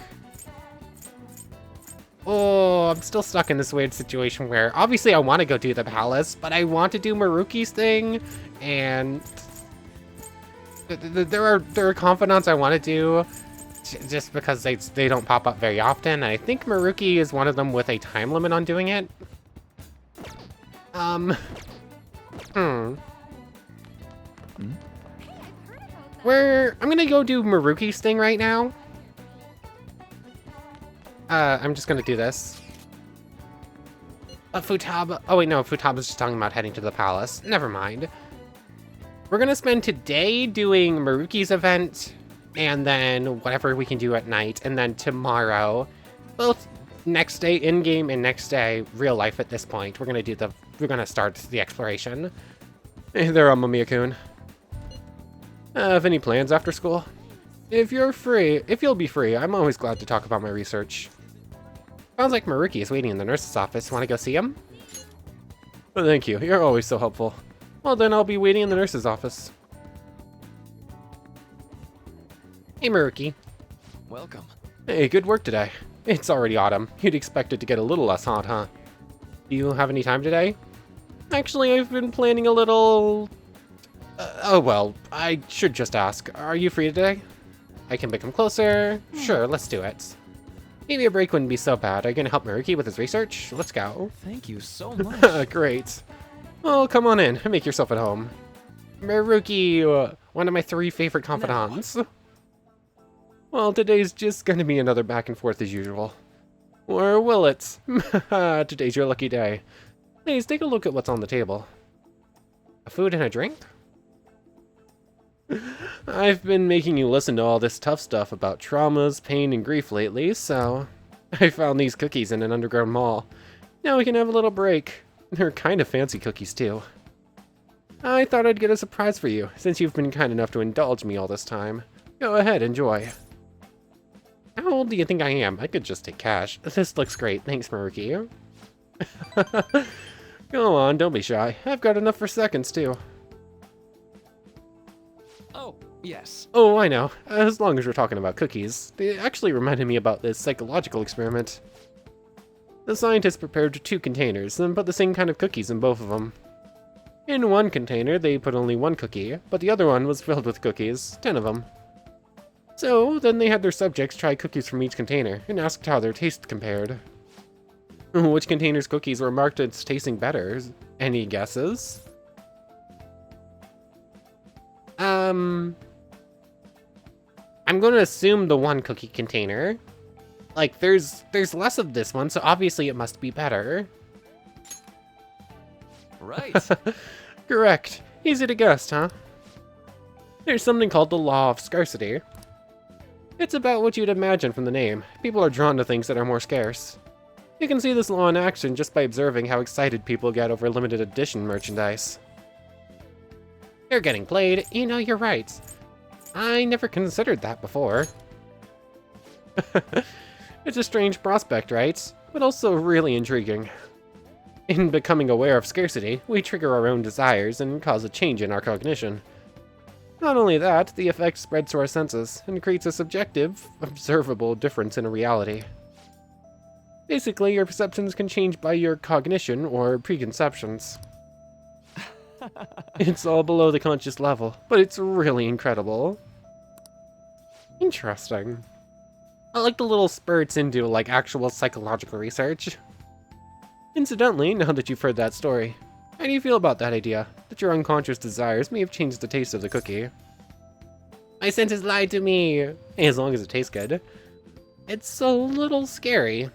Oh, I'm still stuck in this weird situation where obviously I want to go do the palace, but I want to do Maruki's thing, and there are confidants I want to do just because they don't pop up very often. And I think Maruki is one of them with a time limit on doing it. I'm gonna go do Maruki's thing right now. I'm just gonna do this. Futaba... Oh wait, no, Futaba's just talking about heading to the palace. Never mind. We're gonna spend today doing Maruki's event, and then whatever we can do at night, and then tomorrow, both next day in-game and next day real life at this point, we're gonna start the exploration. Hey there, Amamiya-kun. Have any plans after school? If you'll be free, I'm always glad to talk about my research. Sounds like Maruki is waiting in the nurse's office. Want to go see him? Oh, thank you. You're always so helpful. Well, then I'll be waiting in the nurse's office. Hey, Maruki. Welcome. Hey, good work today. It's already autumn. You'd expect it to get a little less hot, huh? Do you have any time today? Actually, I've been planning a little... oh, well, I should just ask. Are you free today? I can become closer. Sure, let's do it. Maybe a break wouldn't be so bad. Are you gonna help Maruki with his research? Let's go. Thank you so much. Great. Well, come on in. Make yourself at home. Maruki, one of my 3 favorite confidants. No. Well, today's just gonna be another back and forth as usual. Or will it? Today's your lucky day. Please take a look at what's on the table. A food and a drink? I've been making you listen to all this tough stuff about traumas, pain, and grief lately, so I found these cookies in an underground mall. Now we can have a little break. They're kind of fancy cookies, too. I thought I'd get a surprise for you, since you've been kind enough to indulge me all this time. Go ahead, enjoy. How old do you think I am? I could just take cash. This looks great. Thanks, Maruki. Go on, don't be shy. I've got enough for seconds, too. Oh, yes. Oh, I know. As long as we're talking about cookies, they actually reminded me about this psychological experiment. The scientists prepared 2 containers and put the same kind of cookies in both of them. In one container, they put only 1 cookie, but the other one was filled with cookies, 10 of them. So, then they had their subjects try cookies from each container and asked how their taste compared. Which container's cookies were marked as tasting better? Any guesses? I'm going to assume the 1 cookie container. Like, there's less of this one, so obviously it must be better. Right. Correct. Easy to guess, huh? There's something called the law of scarcity. It's about what you'd imagine from the name. People are drawn to things that are more scarce. You can see this law in action just by observing how excited people get over limited edition merchandise. You're getting played. You know, you're right. I never considered that before. It's a strange prospect, right? But also really intriguing. In becoming aware of scarcity, we trigger our own desires and cause a change in our cognition. Not only that, the effect spreads to our senses and creates a subjective, observable difference in a reality. Basically, your perceptions can change by your cognition or preconceptions. It's all below the conscious level, but it's really incredible. Interesting. I like the little spurts into, like, actual psychological research. Incidentally, now that you've heard that story, how do you feel about that idea, that your unconscious desires may have changed the taste of the cookie? My senses lied to me! As long as it tastes good. It's a little scary.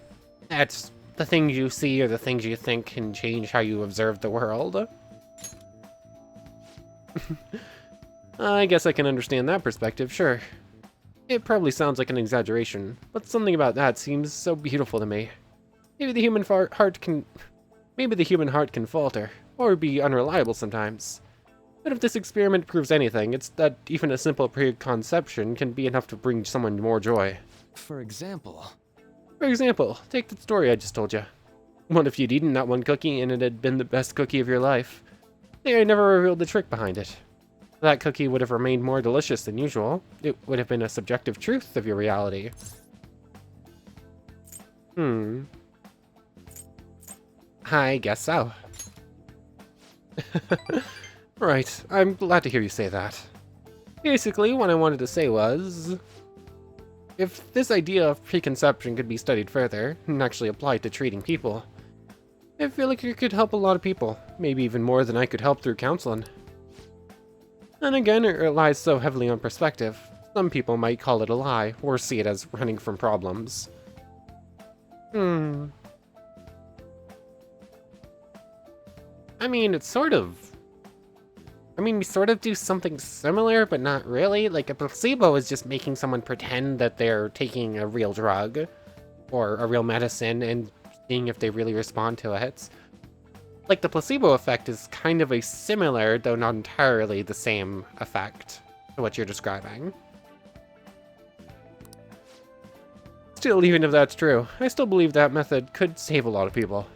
That's the things you see or the things you think can change how you observe the world. I guess I can understand that perspective, sure. It probably sounds like an exaggeration, but something about that seems so beautiful to me. Maybe the human heart can falter, or be unreliable sometimes. But if this experiment proves anything, it's that even a simple preconception can be enough to bring someone more joy. For example... For example, take the story I just told you. What if you'd eaten that 1 cookie and it had been the best cookie of your life? They never revealed the trick behind it. That cookie would have remained more delicious than usual. It would have been a subjective truth of your reality. I guess so. Right, I'm glad to hear you say that. Basically, what I wanted to say was... if this idea of preconception could be studied further, and actually applied to treating people, I feel like it could help a lot of people, maybe even more than I could help through counseling. And again, it relies so heavily on perspective. Some people might call it a lie, or see it as running from problems. I mean, we sort of do something similar, but not really. Like, a placebo is just making someone pretend that they're taking a real drug, or a real medicine, and seeing if they really respond to it. Like, the placebo effect is kind of a similar, though not entirely the same effect to what you're describing. Still, even if that's true, I still believe that method could save a lot of people.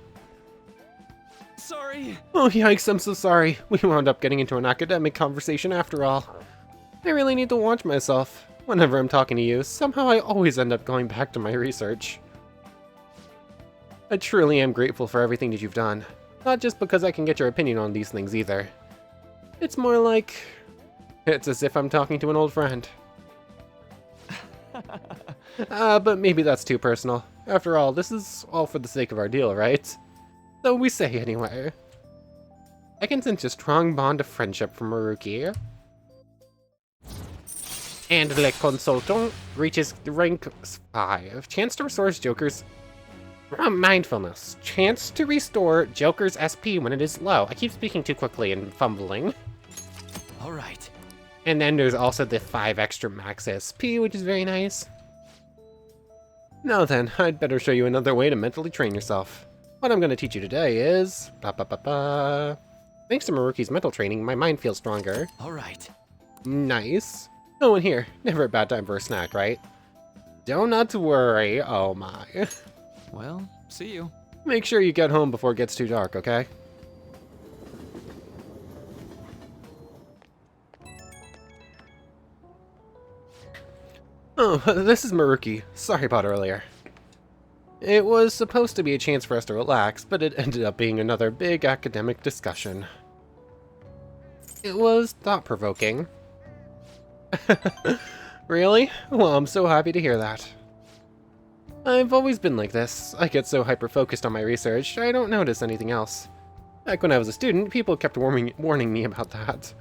Sorry. Oh yikes, I'm so sorry. We wound up getting into an academic conversation after all. I really need to watch myself. Whenever I'm talking to you, somehow I always end up going back to my research. I truly am grateful for everything that you've done. Not just because I can get your opinion on these things either. It's more like... it's as if I'm talking to an old friend. But maybe that's too personal. After all, this is all for the sake of our deal, right? So we say anyway. I can sense a strong bond of friendship from Haruki. And Le Consultant reaches rank 5. Chance to restore Joker's... mindfulness. Chance to restore Joker's SP when it is low. I keep speaking too quickly and fumbling. Alright. And then there's also the 5 extra max SP, which is very nice. Now then, I'd better show you another way to mentally train yourself. What I'm going to teach you today is... Thanks to Maruki's mental training, my mind feels stronger. Alright. Nice. Oh, and here, never a bad time for a snack, right? Don't not to worry, oh my. Well, see you. Make sure you get home before it gets too dark, okay? Oh, this is Maruki. Sorry about earlier. It was supposed to be a chance for us to relax, but it ended up being another big academic discussion. It was thought-provoking. Really? Well, I'm so happy to hear that. I've always been like this. I get so hyper-focused on my research, I don't notice anything else. Back when I was a student, people kept warning me about that.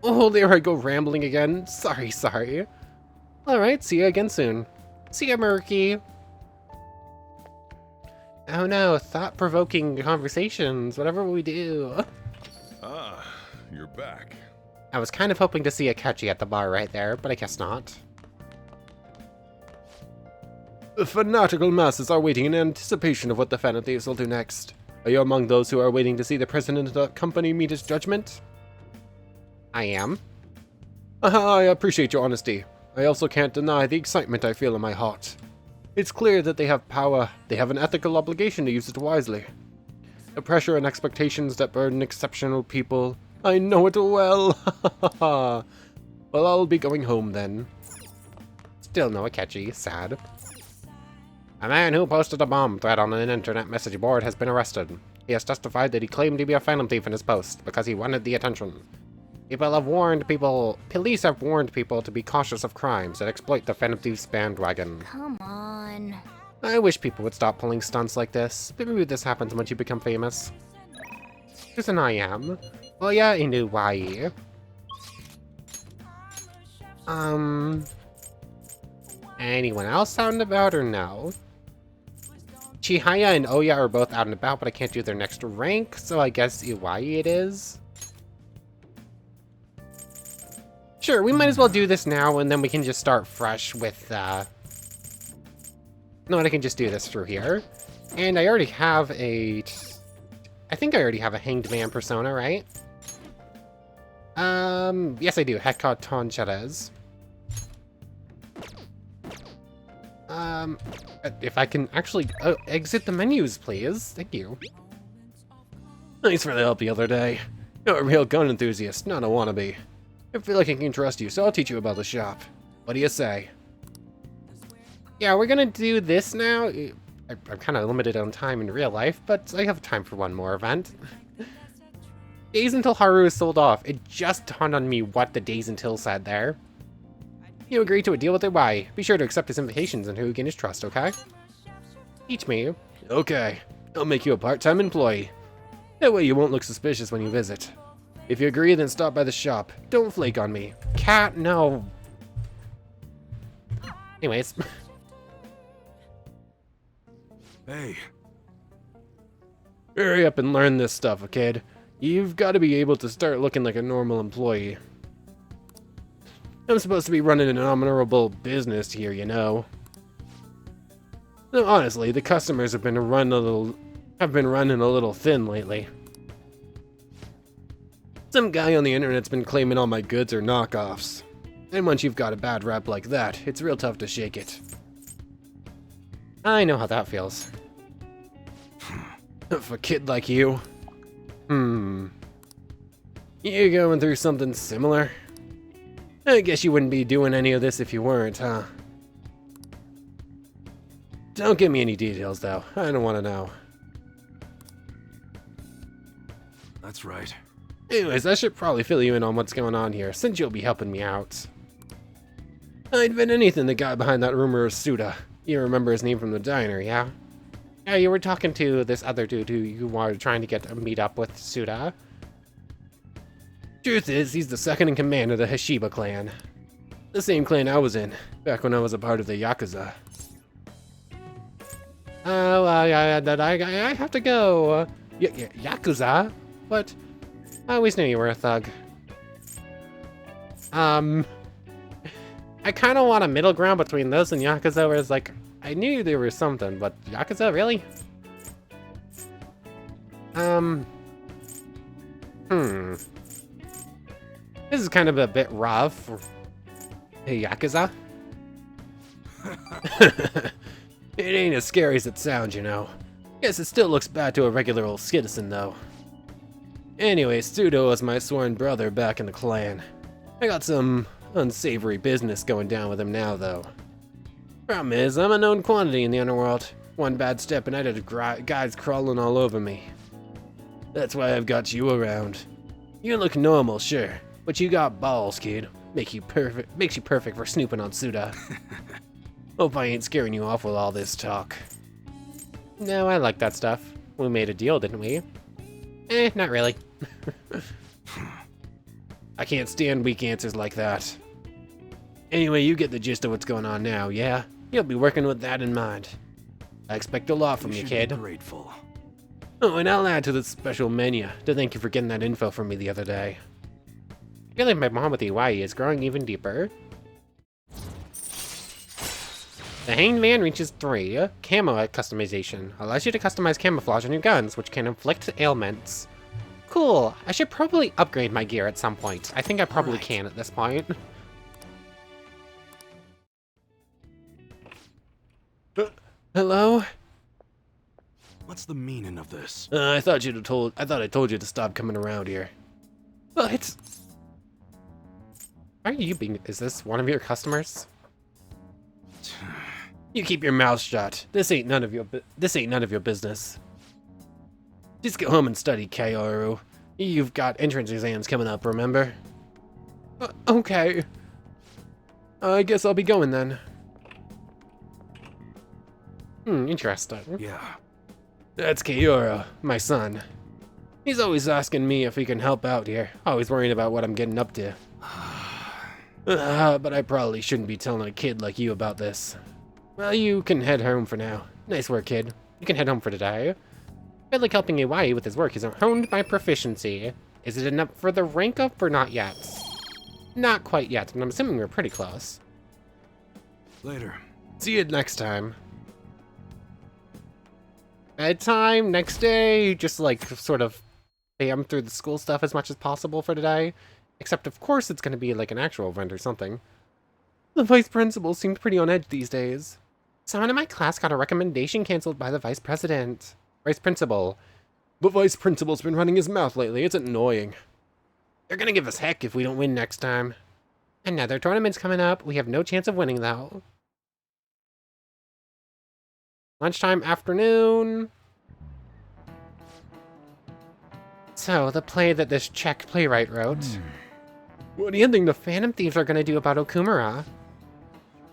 Oh, there I go rambling again. Sorry. Alright, see you again soon. See ya, Murky. Oh no, thought-provoking conversations, whatever we do. Ah, you're back. I was kind of hoping to see Akechi at the bar right there, but I guess not. The fanatical masses are waiting in anticipation of what the Phantom Thieves will do next. Are you among those who are waiting to see the president of the company meet his judgment? I am. I appreciate your honesty. I also can't deny the excitement I feel in my heart. It's clear that they have power. They have an ethical obligation to use it wisely. The pressure and expectations that burden exceptional people. I know it well. Well, I'll be going home then. Still no Akechi. Sad. A man who posted a bomb threat on an internet message board has been arrested. He has testified that he claimed to be a phantom thief in his post because he wanted the attention. Police have warned people to be cautious of crimes that exploit the Phantom Thieves bandwagon. Come on. I wish people would stop pulling stunts like this, but maybe this happens once you become famous. Here's an I am. Oya inu wai. Anyone else out and about or no? Chihaya and Oya are both out and about, but I can't do their next rank, so I guess Iwai it is. Sure, we might as well do this now, and then we can just start fresh with, No, I can just do this through here. And I already have a... I think I already have a Hanged Man persona, right? Yes I do, Hekka Toncheres. If I can actually exit the menus, please. Thank you. Thanks for the help the other day. You're a real gun enthusiast, not a wannabe. I feel like I can trust you, so I'll teach you about the shop. What do you say? Yeah, we're gonna do this now. I'm kind of limited on time in real life, but I have time for one more event. Days until Haru is sold off. It just dawned on me what the days until said there. You agree to a deal with Iwai. Be sure to accept his invitations and who gain his trust, okay? Teach me. Okay. I'll make you a part-time employee. That way you won't look suspicious when you visit. If you agree, then stop by the shop. Don't flake on me. Cat, no. Anyways. Hey. Hurry up and learn this stuff, kid. You've got to be able to start looking like a normal employee. I'm supposed to be running an honorable business here, you know. No, honestly, the customers have been running a little thin lately. Some guy on the internet's been claiming all my goods are knockoffs. And once you've got a bad rap like that, it's real tough to shake it. I know how that feels. For a kid like you. You going through something similar? I guess you wouldn't be doing any of this if you weren't, huh? Don't give me any details, though. I don't want to know. That's right. Anyways, I should probably fill you in on what's going on here, since you'll be helping me out. I'd bet anything the guy behind that rumor is Suda. You remember his name from the diner, yeah? Yeah, you were talking to this other dude who you were trying to get to meet up with Suda. Truth is, he's the second in command of the Hashiba clan. The same clan I was in, back when I was a part of the Yakuza. Oh, I have to go. Yakuza? What? I always knew you were a thug. I kind of want a middle ground between those and Yakuza, where it's like, I knew there was something, but Yakuza, really? This is kind of a bit rough. Hey, Yakuza? It ain't as scary as it sounds, you know. Guess it still looks bad to a regular old citizen, though. Anyway, Sudo was my sworn brother back in the clan. I got some unsavory business going down with him now, though. Problem is, I'm a known quantity in the underworld. One bad step and I'd have guys crawling all over me. That's why I've got you around. You look normal, sure, but you got balls, kid. Makes you perfect for snooping on Suda. Hope I ain't scaring you off with all this talk. No, I like that stuff. We made a deal, didn't we? Not really. I can't stand weak answers like that. Anyway, you get the gist of what's going on now, yeah? You'll be working with that in mind. I expect a lot from you, kid. Grateful. Oh, and I'll add to the special menu to thank you for getting that info from me the other day. I feel like my bond with EY is growing even deeper. The Hanged Man reaches 3. Camo customization. Allows you to customize camouflage on your guns, which can inflict ailments. Cool. I should probably upgrade my gear at some point. I think I probably can at this point. Hello? What's the meaning of this? I thought I told you to stop coming around here. Well, it's... Are you being... Is this one of your customers? You keep your mouth shut. This ain't none of your business. Just go home and study, Haru. You've got entrance exams coming up, remember? Okay. I guess I'll be going then. Interesting. Yeah. That's Kaora, my son. He's always asking me if he can help out here, always worrying about what I'm getting up to. But I probably shouldn't be telling a kid like you about this. Well, you can head home for now. Nice work, kid. You can head home for today. I feel like helping Iwai with his work has honed my proficiency. Is it enough for the rank up or not yet? Not quite yet, but I'm assuming we're pretty close. Later. See you next time. Bedtime, next day, just like sort of bam through the school stuff as much as possible for today. Except of course it's going to be like an actual event or something. The vice principal seemed pretty on edge these days. Someone in my class got a recommendation canceled by the vice president. Vice principal. The vice principal's been running his mouth lately, it's annoying. They're gonna give us heck if we don't win next time. Another tournament's coming up, we have no chance of winning though. Lunchtime, afternoon. So, the play that this Czech playwright wrote. What do you think the Phantom Thieves are gonna do about Okumura?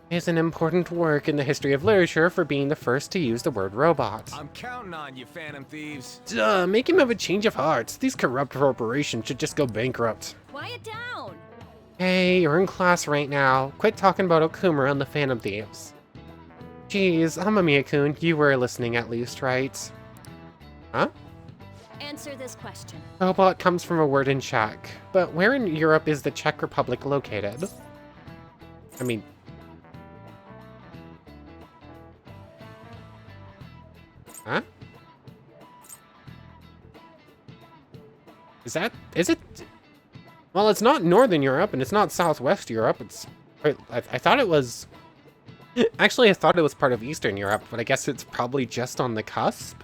It's an important work in the history of literature for being the first to use the word robot. I'm counting on you, Phantom Thieves. Duh, make him have a change of heart. These corrupt corporations should just go bankrupt. Quiet down! Hey, you're in class right now. Quit talking about Okumura and the Phantom Thieves. Jeez, Amamiya-kun, you were listening at least, right? Huh? Answer this question. Robot comes from a word in Czech, but where in Europe is the Czech Republic located? I mean... Huh? Is it? Well, it's not Northern Europe, and it's not Southwest Europe, it's... I thought it was... Actually, I thought it was part of Eastern Europe, but I guess it's probably just on the cusp?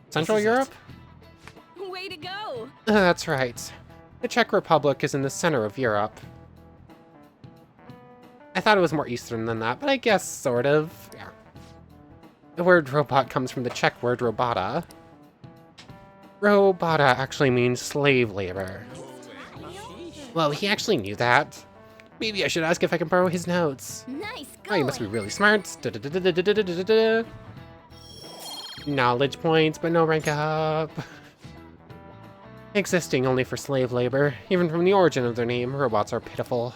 Central Europe? Way to go! That's right. The Czech Republic is in the center of Europe. I thought it was more Eastern than that, but I guess sort of, yeah. The word robot comes from the Czech word robota. Robota actually means slave labor. Well, he actually knew that. Maybe I should ask if I can borrow his notes. Nice Oh, you must be really smart. Knowledge points, but no rank up. Existing only for slave labor. Even from the origin of their name, robots are pitiful.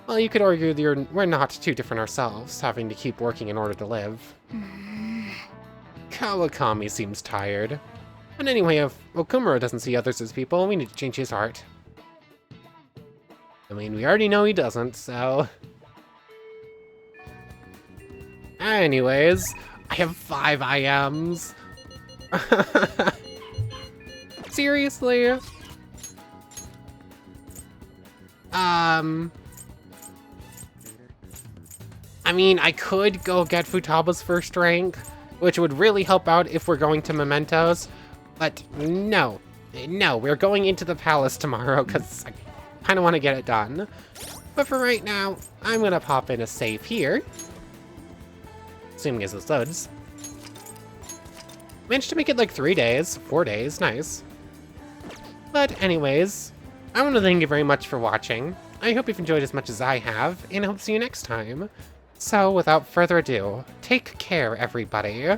Well, you could argue we're not too different ourselves, having to keep working in order to live. Kawakami seems tired. But anyway, if Okumura doesn't see others as people, we need to change his heart. I mean, we already know he doesn't, so... Anyways, I have 5 IMs. Seriously? I mean, I could go get Futaba's first rank, which would really help out if we're going to Mementos, but no. No, we're going into the palace tomorrow, because kind of want to get it done. But for right now, I'm going to pop in a save here. Assuming as this loads. Managed to make it like 3 days, 4 days, nice. But anyways, I want to thank you very much for watching. I hope you've enjoyed as much as I have, and I hope to see you next time. So without further ado, take care everybody.